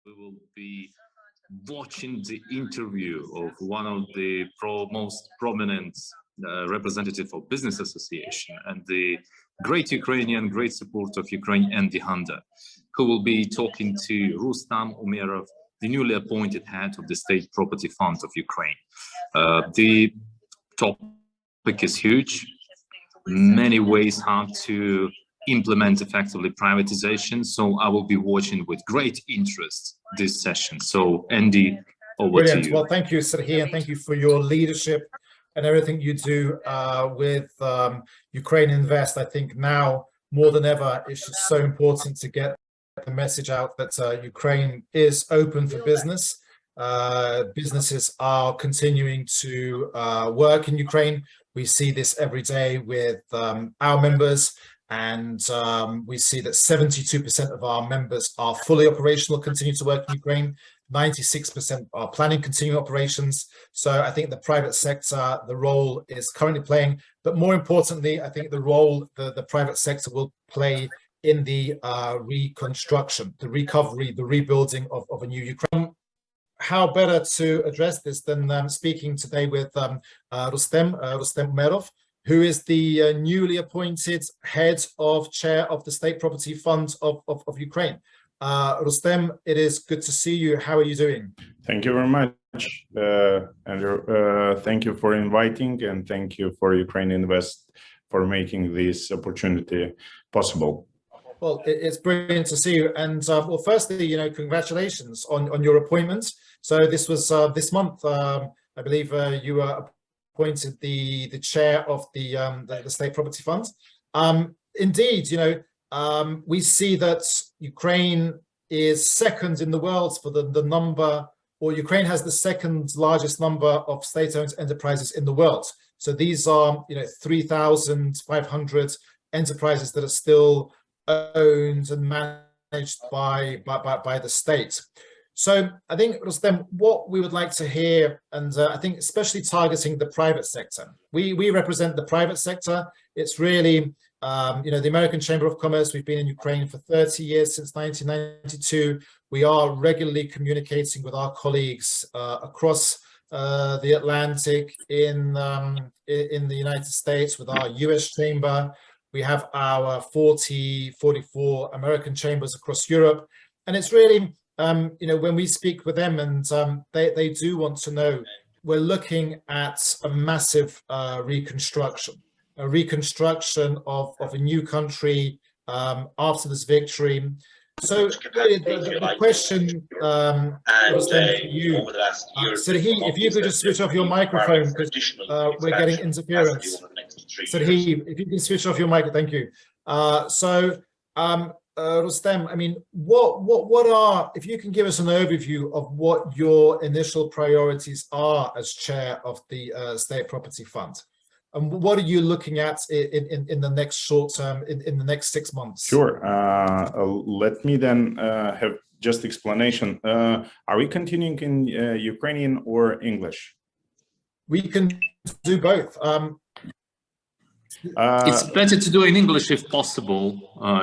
we will be watching the interview of one of the most prominent representative of business association and the great Ukrainian, great support of Ukraine, Andy Handa, who will be talking to Rustam Umerov, the newly appointed head of the State Property Fund of Ukraine. The topic is huge. Many ways how to implement effectively privatization. So I will be watching with great interest this session. So Andy, over to you. Well, thank you, Serhiy, and thank you for your leadership and everything you do with Ukraine Invest. I think now more than ever, it's just so important to get the message out that Ukraine is open for business. Businesses are continuing to work in Ukraine. We see this every day with our members, and we see that 72% of our members are fully operational, continue to work in Ukraine. 96% are planning continuing operations. So I think the private sector, the role is currently playing, but more importantly, I think the role the private sector will play in the reconstruction, the recovery, the rebuilding of a new Ukraine. How better to address this than speaking today with Rustam Umerov, who is the newly appointed chair of the State Property Fund of Ukraine. Rustam, it is good to see you. How are you doing? Thank you very much, Andrew. Thank you for inviting, and thank you for Ukraine Invest for making this opportunity possible. Well, it's brilliant to see you. And well, firstly, congratulations on your appointment. So this was this month, I believe you were appointed the chair of the State Property Fund. Indeed, we see that Ukraine is second in the world for the number, or Ukraine has the second largest number of state-owned enterprises in the world. So these are, 3,500 enterprises that are still owned and managed by the state. So I think, Rustam, what we would like to hear, and I think especially targeting the private sector, we represent the private sector. It's really, the American Chamber of Commerce. We've been in Ukraine for 30 years, since 1992. We are regularly communicating with our colleagues across the Atlantic in the United States, with our US chamber. We have our 44 American chambers across Europe. And it's really, when we speak with them, and they do want to know, we're looking at a massive reconstruction of a new country after this victory. So the question was then for you, Serhiy, if you could just switch off your microphone, because we're getting interference. Serhiy, if you can switch off your mic, thank you. Rustam, I mean, what are, if you can give us an overview of what your initial priorities are as chair of the State Property Fund, and what are you looking at in the next short term, in the next 6 months? Sure. Let me then have just explanation. Are we continuing in Ukrainian or English? We can do both. It's better to do in English if possible,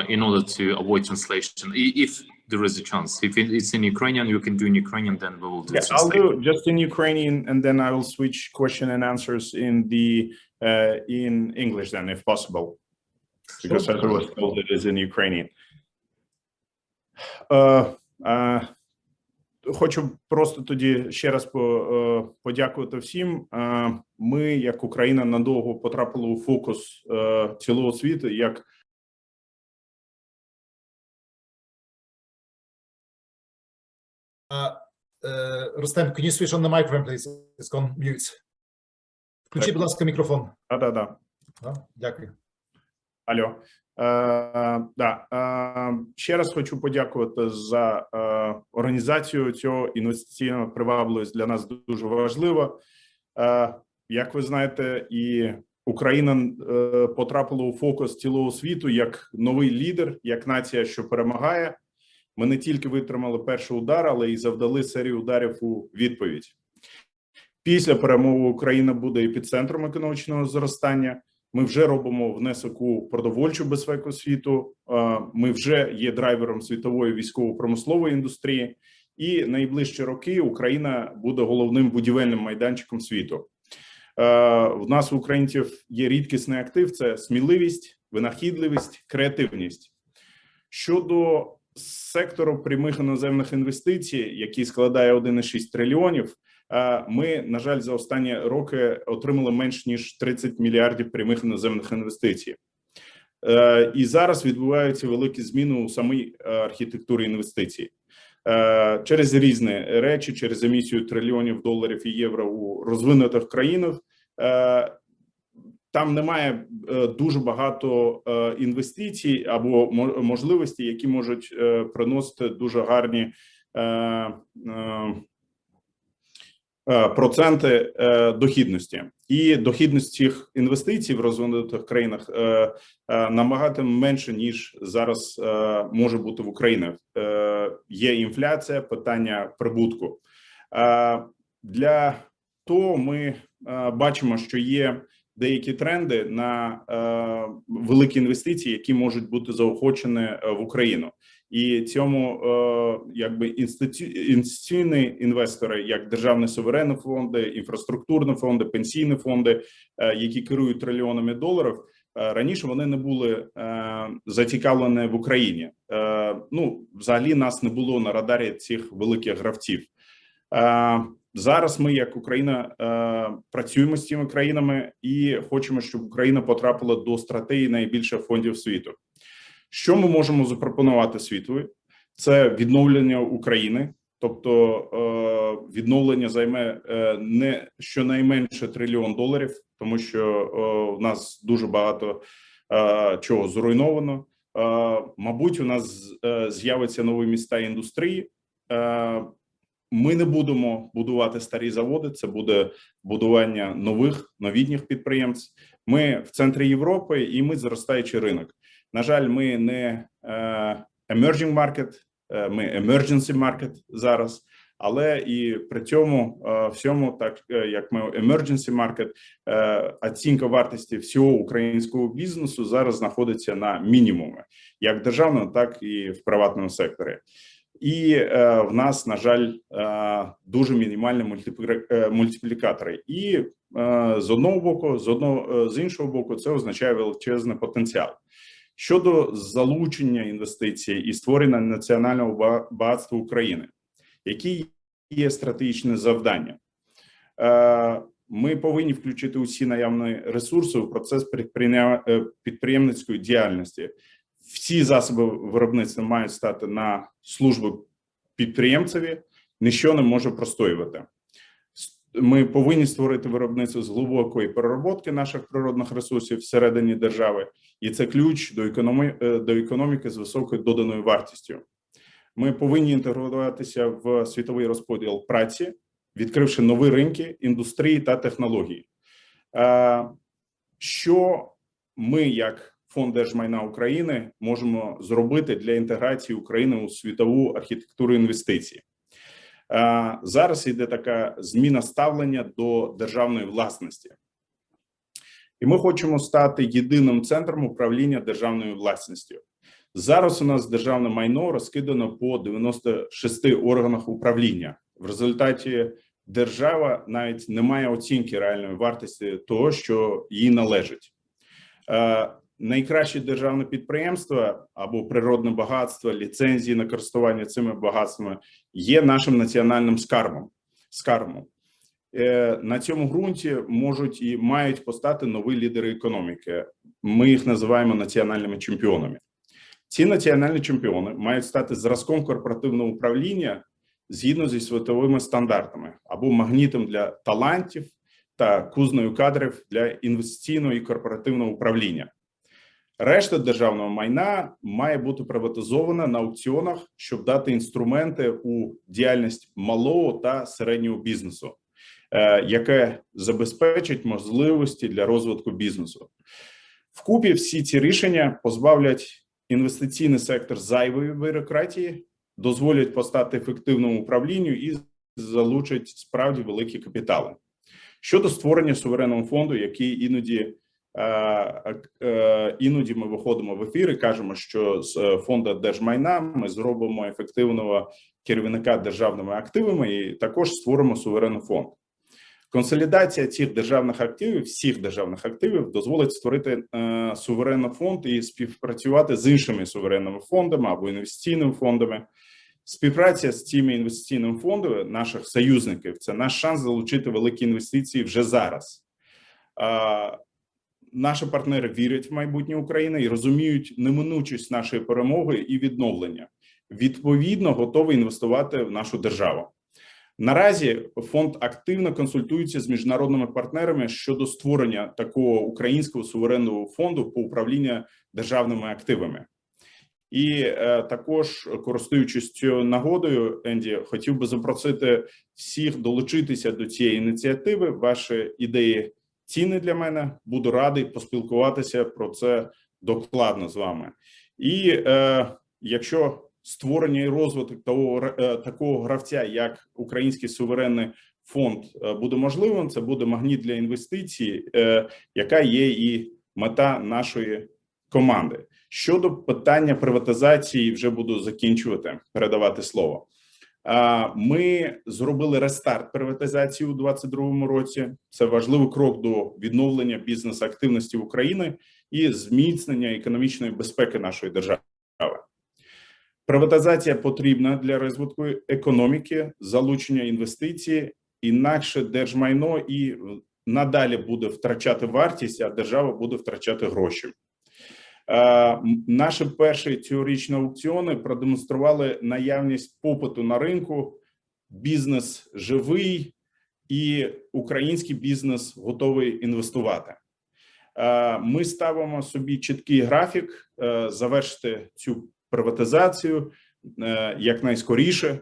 in order to avoid translation, if there is a chance. If it's in Ukrainian, you can do in Ukrainian, then we will do I'll do just in Ukrainian, and then I will switch question and answers in English then, if possible, because I was told it is in Ukrainian. Хочу просто тоді ще раз подякувати всім. Ми, як Україна, надовго потрапили у фокус цілого світу, як Rustam, can you switch on the microphone, please? It's gone mute. Включи, будь ласка, мікрофон. Да. Дякую. Алло. Ще раз хочу подякувати за організацію цього інвестиційного привабливості, для нас дуже важливо. Як ви знаєте, і Україна потрапила у фокус цілого світу як новий лідер, як нація, що перемагає. Ми не тільки витримали перший удар, але й завдали серію ударів у відповідь. Після перемоги Україна буде епіцентром економічного зростання. Ми вже робимо внесок у продовольчу безпеку світу. Ми вже є драйвером світової військово-промислової індустрії. і найближчі роки Україна буде головним будівельним майданчиком світу. В нас, у українців, є рідкісний актив – це сміливість, винахідливість, креативність. Щодо сектору прямих іноземних інвестицій, який складає 1,6 трильйонів, ми, на жаль, за останні роки отримали менш ніж 30 мільярдів прямих іноземних інвестицій. І зараз відбуваються великі зміни у самій архітектурі інвестицій. Через різні речі, через емісію трильйонів доларів і євро у розвинутих країнах, там немає дуже багато інвестицій або можливостей, які можуть приносити дуже гарні проценти дохідності. І дохідність цих інвестицій в розвинутих країнах набагато менше, ніж зараз може бути в Україні. Є інфляція, питання прибутку. Для того ми бачимо, що є деякі тренди на великі інвестиції, які можуть бути заохочені в Україну. І цьому якби інституційні інвестори, як державні суверенні фонди, інфраструктурні фонди, пенсійні фонди, які керують трильйонами доларів, раніше вони не були зацікавлені в Україні. Ну, взагалі нас не було на радарі цих великих гравців. Зараз ми, як Україна, працюємо з цими країнами і хочемо, щоб Україна потрапила до стратегії найбільших фондів світу. Що ми можемо запропонувати світові? Це відновлення України, тобто відновлення займе не щонайменше $1 трильйон, тому що у нас дуже багато чого зруйновано. Мабуть, у нас з'являться нові міста індустрії. Ми не будемо будувати старі заводи, це буде будування новітніх підприємств. Ми в центрі Європи і ми зростаючий ринок. На жаль, ми не emerging market, ми emergency market зараз, але і при цьому всьому, так як ми emergency market, оцінка вартості всього українського бізнесу зараз знаходиться на мінімумі, як державному, так і в приватному секторі. І в нас, на жаль, дуже мінімальні мультиплікатори. І з одного боку, з іншого боку, це означає величезний потенціал. Щодо залучення інвестицій і створення національного багатства України, які є стратегічні завдання? Ми повинні включити усі наявні ресурси у процес підприємницької діяльності. Всі засоби виробництва мають стати на службу підприємцеві, ніщо не може простоювати. Ми повинні створити виробництво з глибокої переробки наших природних ресурсів всередині держави, і це ключ до економіки з високою доданою вартістю. Ми повинні інтегруватися в світовий розподіл праці, відкривши нові ринки, індустрії та технології. Що ми, як Фонд держмайна України, можемо зробити для інтеграції України у світову архітектуру інвестицій? Зараз йде така зміна ставлення до державної власності. І ми хочемо стати єдиним центром управління державною власністю. Зараз у нас державне майно розкидано по 96 органах управління. В результаті держава навіть не має оцінки реальної вартості того, що їй належить. Найкращі державні підприємства або природне багатство, ліцензії на користування цими багатствами є нашим національним скарбом. На цьому ґрунті можуть і мають постати нові лідери економіки. Ми їх називаємо національними чемпіонами. Ці національні чемпіони мають стати зразком корпоративного управління згідно зі світовими стандартами або магнітом для талантів та кузнею кадрів для інвестиційного і корпоративного управління. Решта державного майна має бути приватизована на аукціонах, щоб дати інструменти у діяльність малого та середнього бізнесу, яке забезпечить можливості для розвитку бізнесу. Вкупі всі ці рішення позбавлять інвестиційний сектор зайвої бюрократії, дозволять постати ефективному управлінню і залучать справді великі капітали. Щодо створення суверенного фонду, який іноді Іноді ми виходимо в ефір і кажемо, що з фонду держмайна ми зробимо ефективного керівника державними активами і також створимо суверенний фонд. Консолідація цих державних активів, всіх державних активів, дозволить створити суверенний фонд і співпрацювати з іншими суверенними фондами або інвестиційними фондами. Співпраця з цими інвестиційними фондами наших союзників – це наш шанс залучити великі інвестиції вже зараз. Наші партнери вірять в майбутнє України і розуміють неминучість нашої перемоги і відновлення. Відповідно, готові інвестувати в нашу державу. Наразі фонд активно консультується з міжнародними партнерами щодо створення такого українського суверенного фонду по управлінню державними активами. І також, користуючись цією нагодою, Енді, хотів би запросити всіх долучитися до цієї ініціативи. Ваші ідеї цінні для мене. Буду радий поспілкуватися про це докладно з вами. І якщо створення і розвиток такого гравця, як Український суверенний фонд, буде можливим, це буде магніт для інвестицій, яка є і мета нашої команди. Щодо питання приватизації, вже буду закінчувати, передавати слово. Ми зробили рестарт приватизації у 2022 році. Це важливий крок до відновлення бізнес-активності в Україні і зміцнення економічної безпеки нашої держави. Приватизація потрібна для розвитку економіки, залучення інвестицій, інакше держмайно і надалі буде втрачати вартість, а держава буде втрачати гроші. Наші перші цьогорічні аукціони продемонстрували наявність попиту на ринку, бізнес живий і український бізнес готовий інвестувати. Ми ставимо собі чіткий графік завершити цю приватизацію якнайскоріше.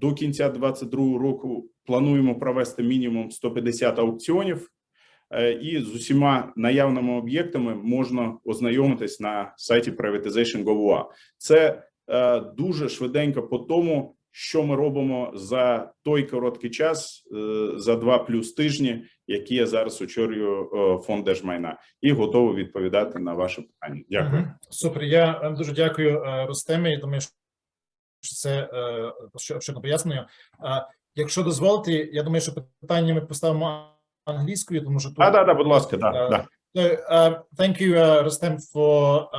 До кінця 2022 року плануємо провести мінімум 150 аукціонів. І з усіма наявними об'єктами можна ознайомитись на сайті Privatization.gov.ua. Це дуже швиденько по тому, що ми робимо за той короткий час, за 2+ тижні, які я зараз очолюю фонд держмайна, і готовий відповідати на ваші питання. Дякую. Супер. Я дуже дякую, Рустеме. Я думаю, що це щодо пояснення. Якщо дозволите, я думаю, що питання ми поставимо англійською, тому що тут... будь ласка, да. So, thank you, Rustem, for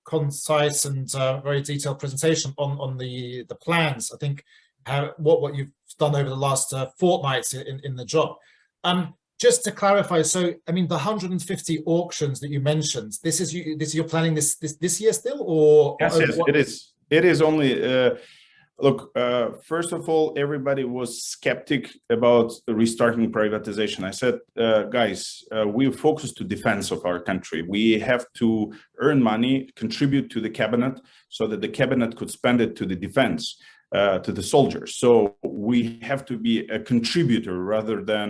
concise and very detailed presentation on the plans. I think what you've done over the last fortnights in the job. Just to clarify, so I mean, the 150 auctions that you mentioned, this is you're planning this year still, or yes, it is. It is only. Look, first of all, everybody was skeptic about restarting privatization. I said, guys, we're focused to defense of our country. We have to earn money, contribute to the cabinet so that the cabinet could spend it to the defense, to the soldiers. So we have to be a contributor rather than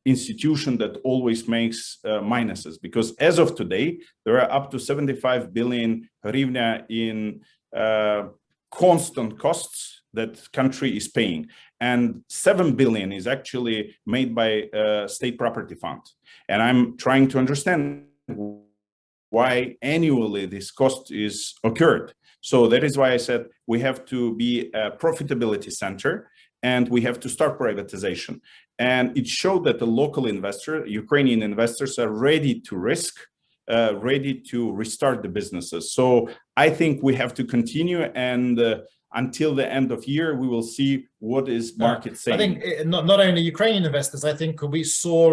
institution that always makes minuses. Because as of today, there are up to 75 billion hryvnia in constant costs that country is paying, and 7 billion is actually made by state property fund. And I'm trying to understand why annually this cost is occurred. So that is why I said we have to be a profitability center and we have to start privatization. And it showed that the local investor, Ukrainian investors, are ready to risk, ready to restart the businesses. So I think we have to continue, and until the end of year, we will see what is market saying. I think not only Ukrainian investors, I think we saw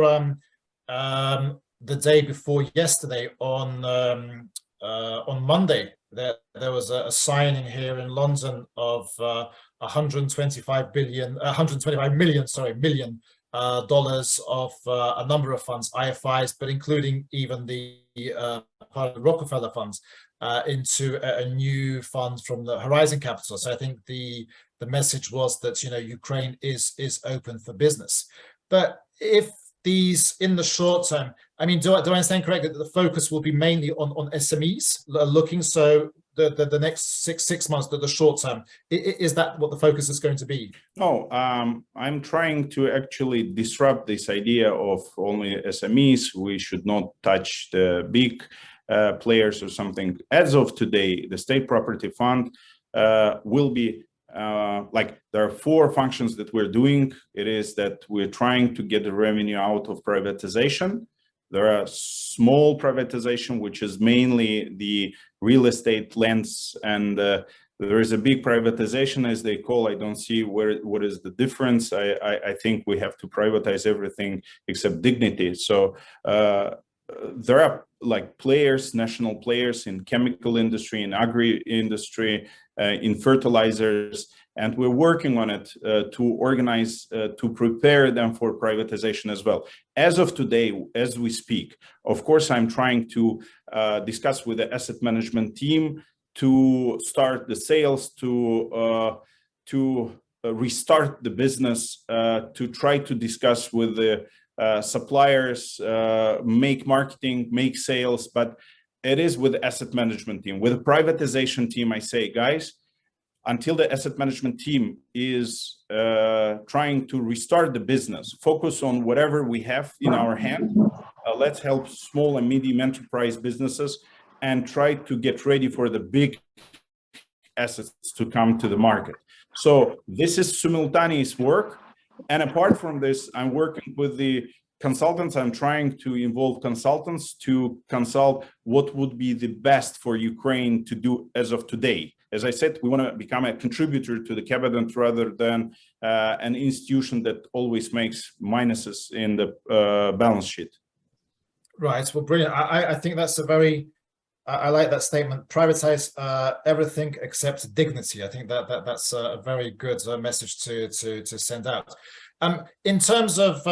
the day before yesterday on Monday, that there was a signing here in London of 125 million dollars of a number of funds, IFIs, but including even the part of the Rockefeller funds into a new fund from the Horizon Capital. So I think the message was that, you know, Ukraine is open for business. But if these, in the short term, I mean, do I understand correctly that the focus will be mainly on SMEs looking? So the next six months, the short term? Is that what the focus is going to be? No, I'm trying to actually disrupt this idea of only SMEs. We should not touch the big players or something. As of today, the State Property Fund will be like, there are 4 functions that we're doing. It is that we're trying to get the revenue out of privatization. There are small privatization, which is mainly the real estate lands, and there is a big privatization, as they call. I don't see what is the difference. I think we have to privatize everything except dignity. So there are like players, national players in chemical industry, in agri industry, in fertilizers, and we're working on it to organize, to prepare them for privatization as well. As of today, as we speak, of course, I'm trying to discuss with the asset management team to start the sales, to restart the business, to try to discuss with the suppliers, make marketing, make sales, but it is with the asset management team. With the privatization team, I say, guys, until the asset management team is trying to restart the business, focus on whatever we have in our hand. Let's help small and medium enterprise businesses and try to get ready for the big assets to come to the market. So this is simultaneous work. And apart from this, I'm working with the consultants. I'm trying to involve consultants to consult what would be the best for Ukraine to do as of today. As I said, we want to become a contributor to the cabinet rather than an institution that always makes minuses in the balance sheet. Right. Well, brilliant. I think that's a very, I like that statement. Privatize everything except dignity. I think that's a very good message to send out. In terms of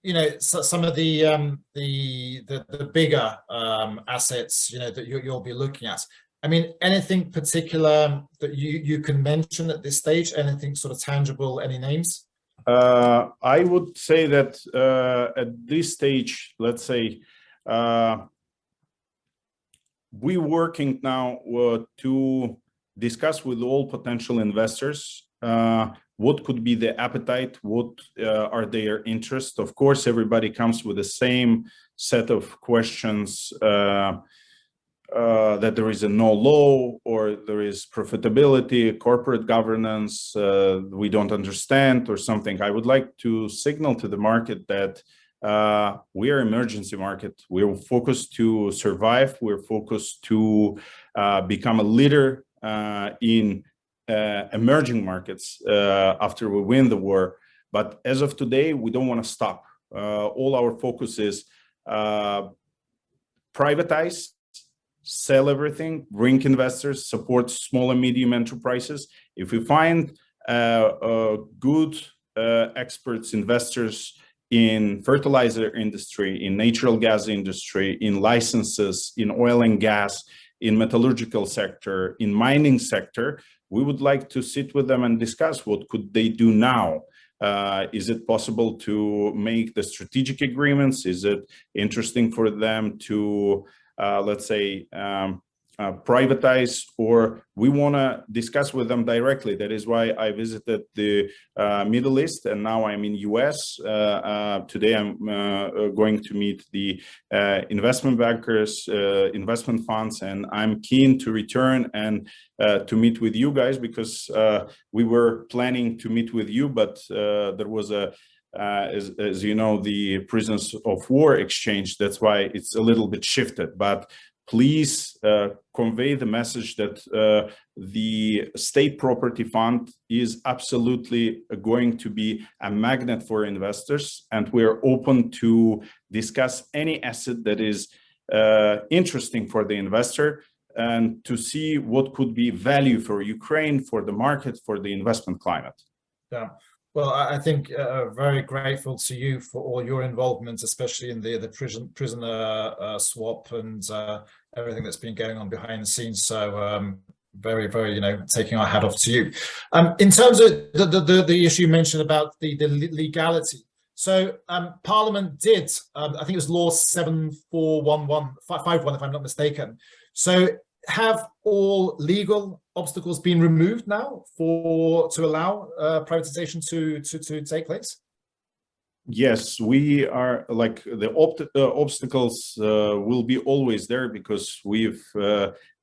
you know, some of the bigger assets, you know, that you'll be looking at. I mean, anything particular that you can mention at this stage? Anything sort of tangible? Any names? I would say that at this stage, let's say, we're working now to discuss with all potential investors what could be the appetite, what are their interests. Of course, everybody comes with the same set of questions, that there is a no law, or there is profitability, corporate governance, we don't understand, or something. I would like to signal to the market that we are emergency market. We're focused to survive. We're focused to become a leader in emerging markets after we win the war. But as of today, we don't want to stop. All our focus is privatize, sell everything, bring investors, support small and medium enterprises. If we find good experts, investors in fertilizer industry, in natural gas industry, in licenses, in oil and gas, in metallurgical sector, in mining sector, we would like to sit with them and discuss what could they do now. Is it possible to make the strategic agreements? Is it interesting for them to let's say, privatize, or we want to discuss with them directly? That is why I visited the Middle East, and now I'm in US. Today I'm going to meet the investment bankers, investment funds, and I'm keen to return and to meet with you guys, because we were planning to meet with you, but there was a as you know, the prisoners of war exchange. That's why it's a little bit shifted. But please convey the message that the State Property Fund is absolutely going to be a magnet for investors, and we're open to discuss any asset that is interesting for the investor, and to see what could be value for Ukraine, for the market, for the investment climate. Yeah. Well, I think very grateful to you for all your involvement, especially in the prisoner swap and everything that's been going on behind the scenes. So very, very, you know, taking our hat off to you. In terms of the issue you mentioned about the legality. So Parliament did, I think it was Law 741151, if I'm not mistaken. So have all legal obstacles been removed now to allow privatization to take place? Yes, we are like the obstacles will be always there because we've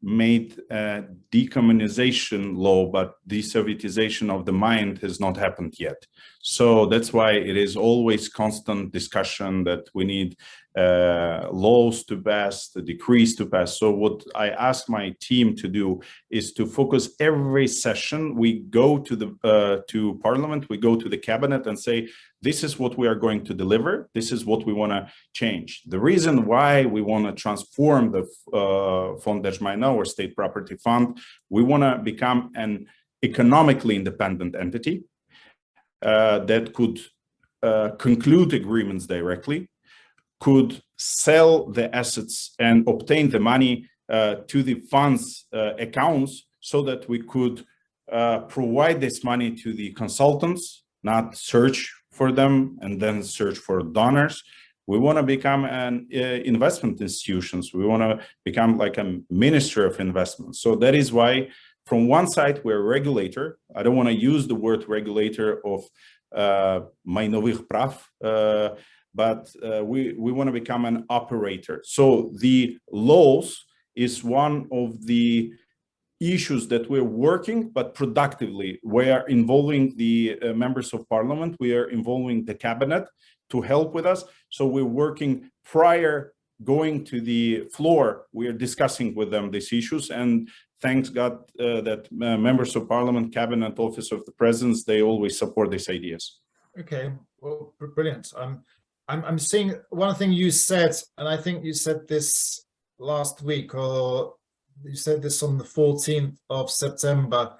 made a decommunization law, but de-Sovietization of the mind has not happened yet. So that's why it is always constant discussion that we need laws to pass, the decrees to pass. So what I ask my team to do is to focus every session. We go to the to Parliament, we go to the cabinet and say, this is what we are going to deliver. This is what we want to change. The reason why we want to transform the Fond Держмайна or State Property Fund, we want to become an economically independent entity that could conclude agreements directly, could sell the assets and obtain the money to the fund's accounts so that we could provide this money to the consultants, not search for them and then search for donors. We want to become an investment institutions. We want to become like a minister of investments. So that is why from one side, we're a regulator. I don't want to use the word regulator of майнових прав, but we want to become an operator. So the laws is one of the issues that we're working, but productively. We are involving the members of parliament. We are involving the cabinet to help with us. So we're working prior going to the floor. We are discussing with them these issues, and thanks God that members of parliament, cabinet, office of the presidents, they always support these ideas. Okay, well, brilliant. I'm seeing one thing you said, and I think you said this last week, or you said this on the 14th of September.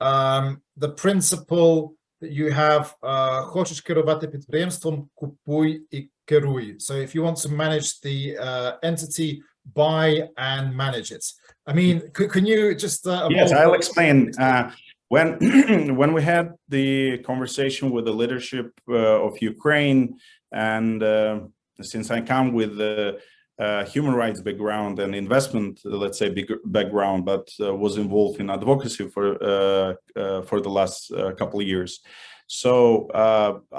The principle that you have, хочеш керувати підприємством, купуй і керуй. So if you want to manage the entity, buy and manage it. I mean, can you just yes, I'll explain. When we had the conversation with the leadership of Ukraine, and since I come with the human rights background and investment, let's say, background, but was involved in advocacy for the last couple of years. So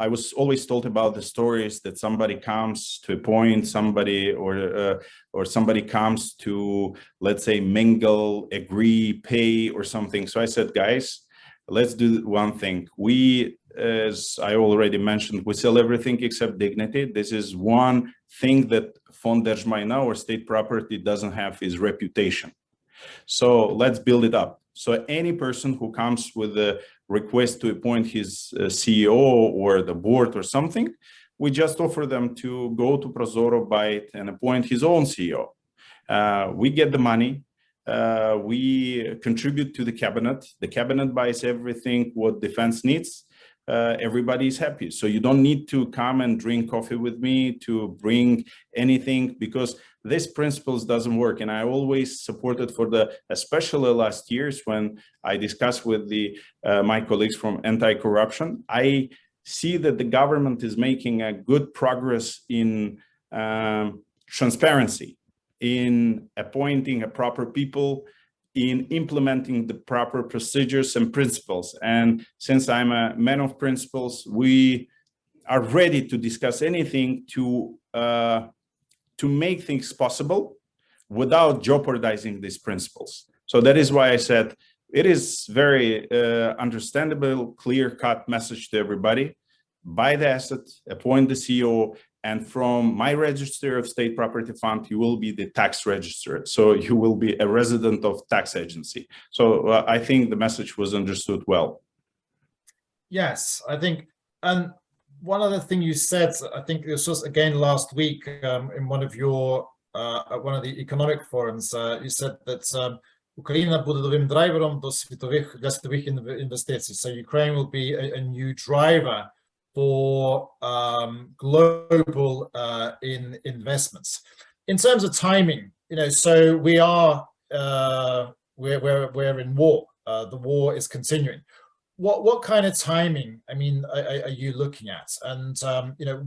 I was always told about the stories that somebody comes to appoint somebody, or somebody comes to, let's say, mingle, agree, pay, or something. So I said, guys, let's do one thing. We, as I already mentioned, we sell everything except dignity. This is one thing that Fond Держмайна or state property doesn't have, is reputation. So let's build it up. So any person who comes with a request to appoint his CEO or the board or something, we just offer them to go to Prozoro, buy it, and appoint his own CEO. We get the money. We contribute to the cabinet. The cabinet buys everything what defense needs. Everybody is happy. So you don't need to come and drink coffee with me to bring anything, because this principles doesn't work. And I always supported for the, especially last years when I discussed with my colleagues from anti-corruption, I see that the government is making a good progress in transparency, in appointing a proper people, in implementing the proper procedures and principles. And since I'm a man of principles, we are ready to discuss anything to make things possible without jeopardizing these principles. So that is why I said it is very understandable, clear-cut message to everybody. Buy the asset, appoint the CEO, and from my register of state property fund, you will be the tax register. So you will be a resident of tax agency. So I think the message was understood well. Yes, I think, and one other thing you said, I think this was again last week in one of your, one of the economic forums, you said that Україна буде новим драйвером для світових інвестицій. So Ukraine will be a new driver for global investments. In terms of timing, so we are we're in war. The war is continuing. What kind of timing, I mean, are you looking at? And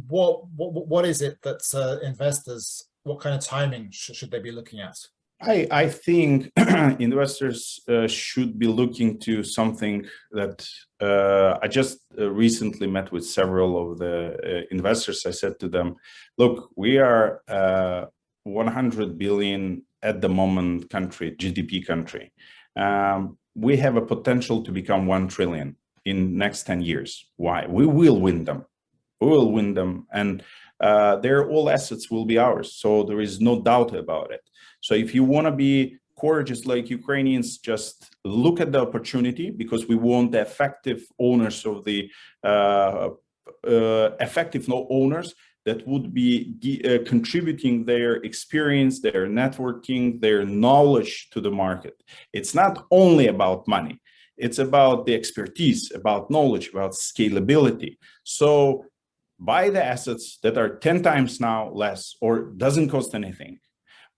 what is it that investors, what kind of timing should they be looking at? I think investors should be looking to something that I just recently met with several of the investors. I said to them, look, we are 100 billion at the moment country, GDP country. We have a potential to become 1 trillion in next 10 years. Why? We will win them. We will win them. And their all assets will be ours. So there is no doubt about it. So if you want to be courageous like Ukrainians, just look at the opportunity, because we want the effective owners of the effective owners that would be contributing their experience, their networking, their knowledge to the market. It's not only about money. It's about the expertise, about knowledge, about scalability. So buy the assets that are 10 times now less or doesn't cost anything,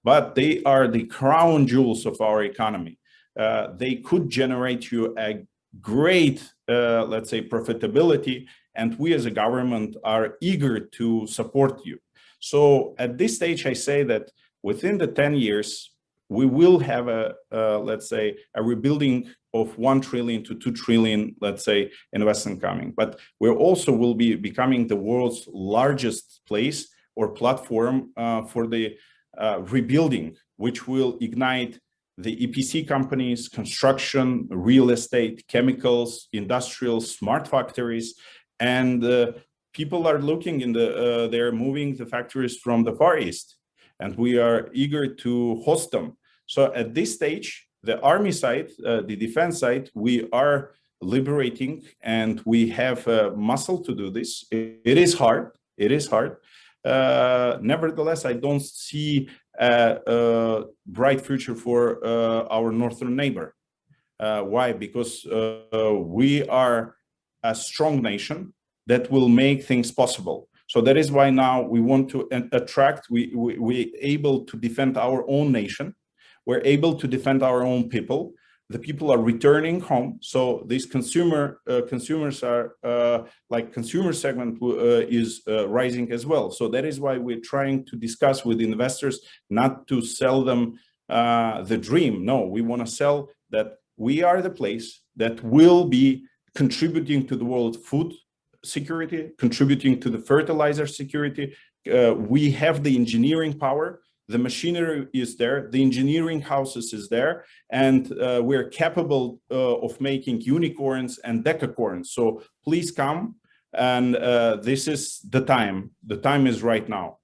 but they are the crown jewels of our economy. They could generate you a great, let's say, profitability, and we as a government are eager to support you. So at this stage, I say that within the 10 years, we will have a, let's say, a rebuilding of 1 trillion to 2 trillion, let's say, investment coming. But we also will be becoming the world's largest place or platform for the rebuilding, which will ignite the EPC companies, construction, real estate, chemicals, industrial, smart factories, and people are looking in the, they're moving the factories from the Far East, and we are eager to host them. So at this stage, the army side, the defense side, we are liberating, and we have muscle to do this. It is hard. It is hard. Nevertheless, I don't see a bright future for our northern neighbor. Why? Because we are a strong nation that will make things possible. So that is why now we want to attract, we're able to defend our own nation. We're able to defend our own people. The people are returning home. So these consumers are like consumer segment is rising as well. So that is why we're trying to discuss with investors not to sell them the dream. No, we want to sell that we are the place that will be contributing to the world food security, contributing to the fertilizer security. We have the engineering power. The machinery is there, the engineering houses is there, and we're capable of making unicorns and decacorns. So please come, and this is the time. The time is right now.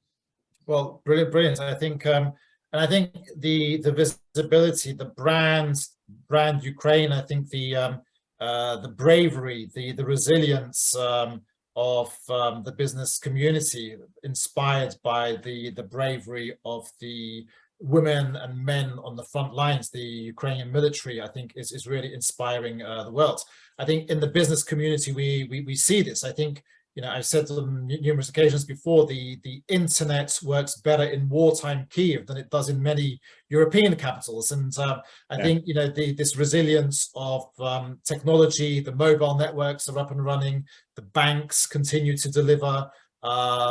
Well, brilliant, brilliant. I think, and I think the visibility, the brand Ukraine. I think the bravery, the resilience of the business community, inspired by the bravery of the women and men on the front lines, the Ukrainian military, I think is really inspiring the world. I think in the business community, we see this. I think, you know, I've said to them numerous occasions before, the internet works better in wartime Kyiv than it does in many European capitals. And I think, you know, this resilience of technology, the mobile networks are up and running, the banks continue to deliver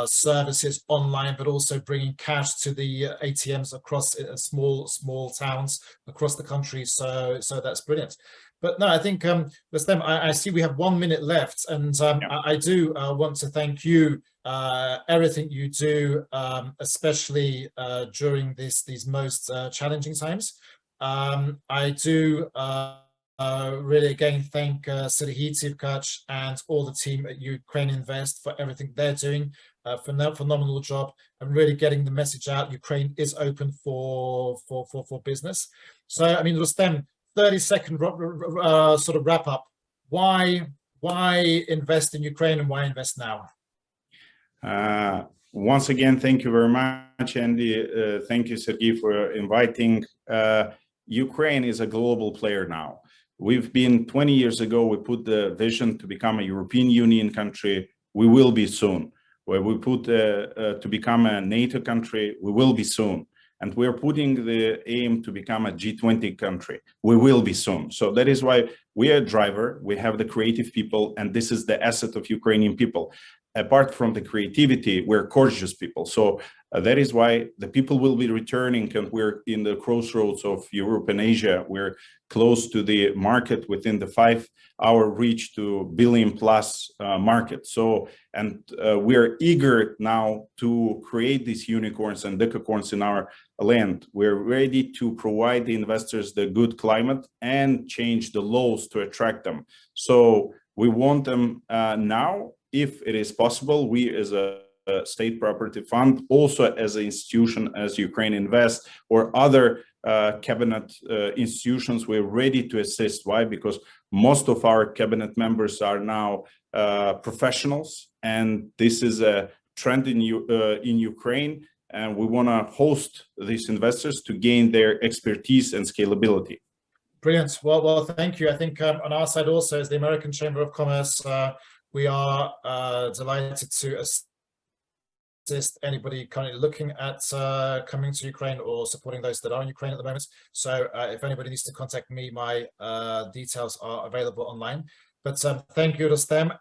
services online, but also bringing cash to the ATMs across small towns across the country. So that's brilliant. But no, I think, Rustem, I see we have 1 minute left, and I do want to thank you, everything you do, especially during these most challenging times. I do really again thank Serhiy Tivkach and all the team at Ukraine Invest for everything they're doing, for a phenomenal job and really getting the message out. Ukraine is open for business. So, I mean, Rustem, 30-second sort of wrap up. Why invest in Ukraine, and why invest now? Once again, thank you very much, Andy. Thank you, Serhiy, for inviting. Ukraine is a global player now. We've been 20 years ago, we put the vision to become a European Union country. We will be soon. Where we put to become a NATO country, we will be soon. And we're putting the aim to become a G20 country. We will be soon. So that is why we are a driver. We have the creative people, and this is the asset of Ukrainian people. Apart from the creativity, we're courageous people. So That is why the people will be returning, and we're in the crossroads of Europe and Asia. We're close to the market, within the 5-hour reach to billion plus market. So, and we're eager now to create these unicorns and decacorns in our land. We're ready to provide the investors the good climate and change the laws to attract them. So we want them now, if it is possible. We as a state property fund, also as an institution, as Ukraine Invest or other cabinet institutions, we're ready to assist. Why? Because most of our cabinet members are now professionals, and this is a trend in Ukraine, and we want to host these investors to gain their expertise and scalability. Brilliant. Well, thank you. I think on our side also, as the American Chamber of Commerce, we are delighted to assist anybody currently looking at coming to Ukraine or supporting those that are in Ukraine at the moment. So if anybody needs to contact me, my details are available online. But thank you, Rustem.